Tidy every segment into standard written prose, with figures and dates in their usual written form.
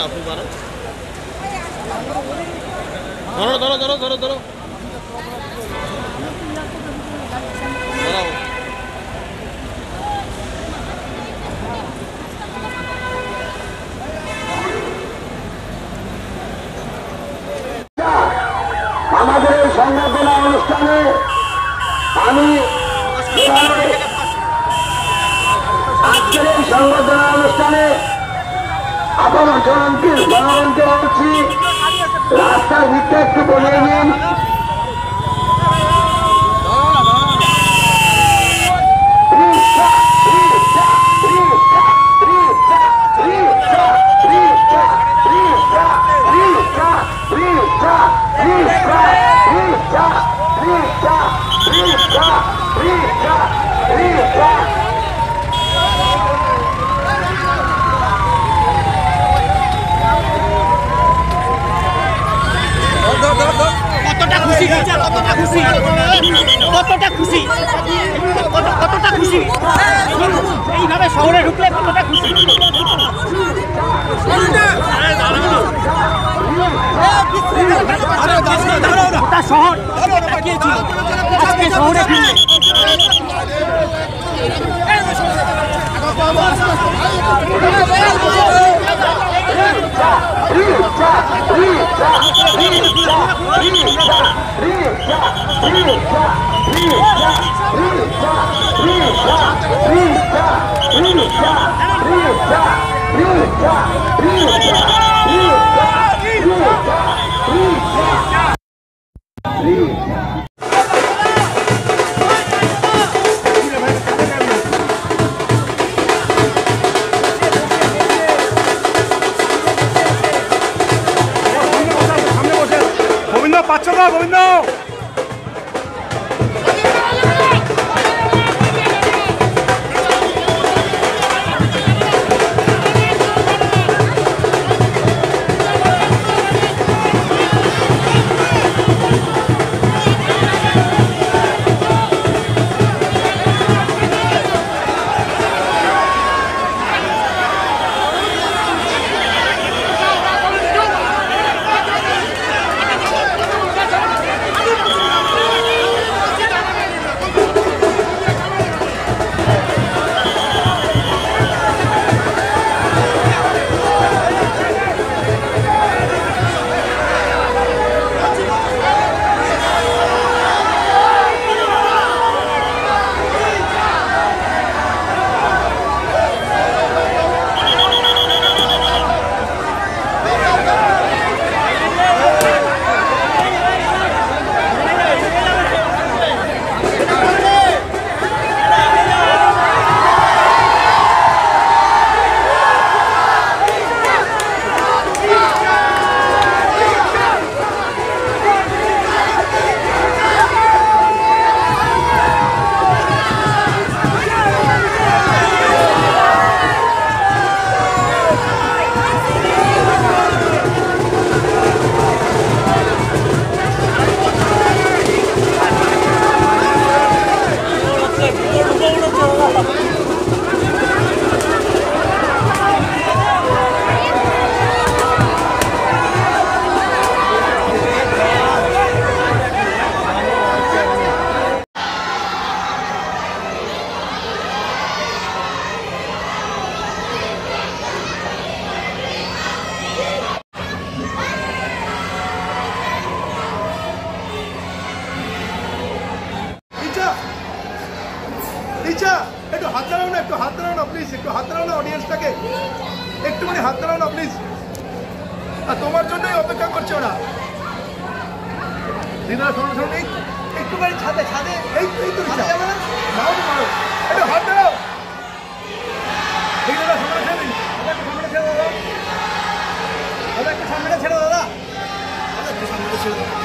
আপনি পারেন। ধরো ধরো ধরো ধরো ধরো ধরাও। আমাদের এই সংবর্ধনা অনুষ্ঠানে আমি আজকের এই সংবর্ধনা অনুষ্ঠানে আপনার জনগণকে বলছি রাস্তার ভিতরে একটু বলিয়ে দিন। কতটা খুশি কতটা খুশি কতটা খুশি কতটা খুশি এইভাবে শহরে ঢুকলে কতটা খুশি। গোটা শহর তাকিয়েছিল আজকে শহরে ফিরলে। গোবিন্দ পাচ্ছ না গোবিন্দ। একটু হাত দাঁড়াও না, একটু হাত দাঁড়াও না প্লিজ, একটু হাত দাঁড়াও না অডিয়েন্সটাকে, একটুখানি হাত দাঁড়াও না প্লিজ। আর তোমার জন্যই অপেক্ষা করছে ওরা। দিদা শোনো শোনো, একটুখানি ছাদে ছাদে এই তো যাবে না, নাও তো মারো, একটু হাত দাঁড়াও। এই দাদা সামনে ছেড়ে দিন, সামনে ছেড়ে দাদা, দাদা একটু সামনে ছেড়ে দাদা, দাদা একটু সামনে ছেড়ে দাদা।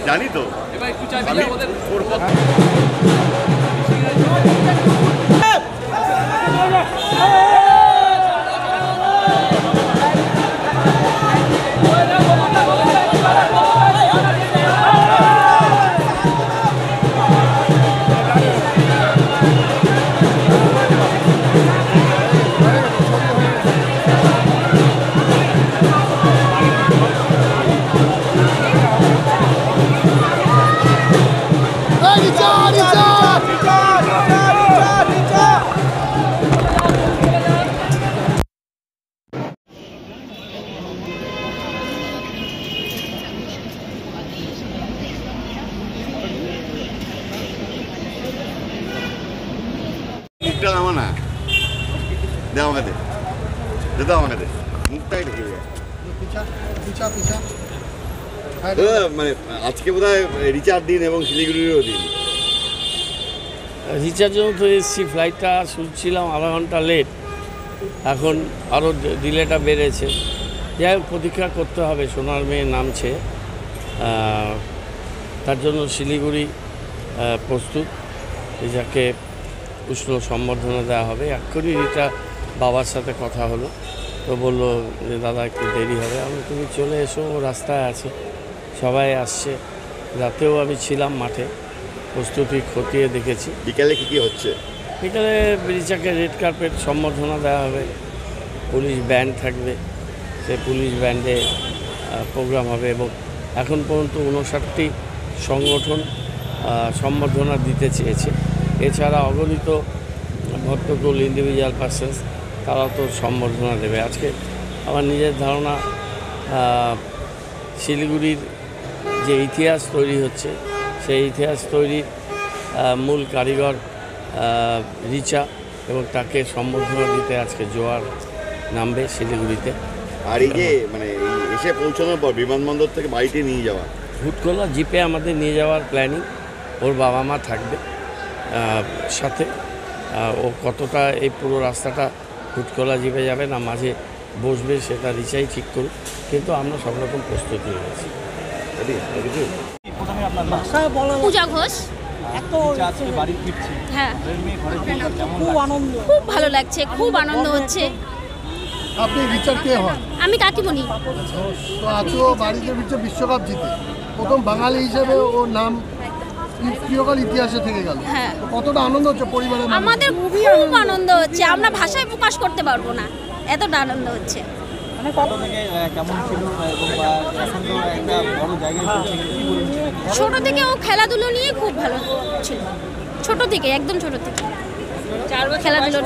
জানি তো আমি ওর পক্ষে মুখটা নামা না দে আমাকে দে দাও আমাকে দে মুখটাই ঢেকে যায় মানে আজকে বোধ হয় রিচার্জ দিন এবং শিলিগুড়িরও দিন। রিচার্জ জন্য তো এসছি, ফ্লাইটটা শুনছিলাম আধা ঘন্টা লেট, এখন আরও ডিলেটা বেড়েছে। যাই হোক, প্রতীক্ষা করতে হবে, সোনার মেয়ে নামছে, তার জন্য শিলিগুড়ি প্রস্তুত। রিচাকে উষ্ণ সম্বর্ধনা দেওয়া হবে। এক্ষুনি রিচা বাবার সাথে কথা হলো, তো বললো যে দাদা একটু দেরি হবে। আমি তুমি চলে এসো, রাস্তায় আছে, সবাই আসছে। রাতেও আমি ছিলাম মাঠে, প্রস্তুতি খতিয়ে দেখেছি। বিকালে কী হচ্ছে? বিকালে রিচাকে রেড কার্পেট সম্বর্ধনা দেওয়া হবে, পুলিশ ব্যান্ড থাকবে, সেই পুলিশ ব্যান্ডে প্রোগ্রাম হবে। এবং এখন পর্যন্ত 59টি সংগঠন সম্বর্ধনা দিতে চেয়েছে। এছাড়া অগণিত ভদ্রকুল ইন্ডিভিজুয়াল পার্সনস তারাও তো সম্বর্ধনা দেবে। আজকে আমার নিজের ধারণা, শিলিগুড়ির যে ইতিহাস তৈরি হচ্ছে, সেই ইতিহাস তৈরির মূল কারিগর রিচা, এবং তাকে সম্বর্ধনা দিতে আজকে জোয়ার নামবে শিলিগুড়িতে। আর এই যে মানে এসে পৌঁছানোর পর বিমানবন্দর থেকে বাড়িতে নিয়ে যাওয়া, হুটখোলা জিপে আমাদের নিয়ে যাওয়ার প্ল্যানিং। ওর বাবা মা থাকবে সাথে। ও কতটা এই পুরো রাস্তাটা হুটখোলা জিপে যাবে না মাঝে বসবে, সেটা রিচাই ঠিক করুক, কিন্তু আমরা সব রকম প্রস্তুতি হয়েছি। পূজা ঘোষ। হ্যাঁ, খুব ভালো লাগছে, খুব আনন্দ হচ্ছে। আপনি রিচার কে হন? আমি কাকিমণি। তো আজও বাড়িতে বিশ্বকাপ জিতে প্রথম বাঙালি হিসেবে ওর নাম চিরকাল ইতিহাসে থেকে গেল। হ্যাঁ, কতটা আনন্দ হচ্ছে পরিবারের? আমাদের খুব আনন্দ হচ্ছে, আমরা ভাষায় প্রকাশ করতে পারবো না, এতটা আনন্দ হচ্ছে। ছোট থেকে ও খেলাধুলো নিয়ে খুব ভালো ছিল, ছোট থেকে, একদম ছোট থেকে খেলাধুলো।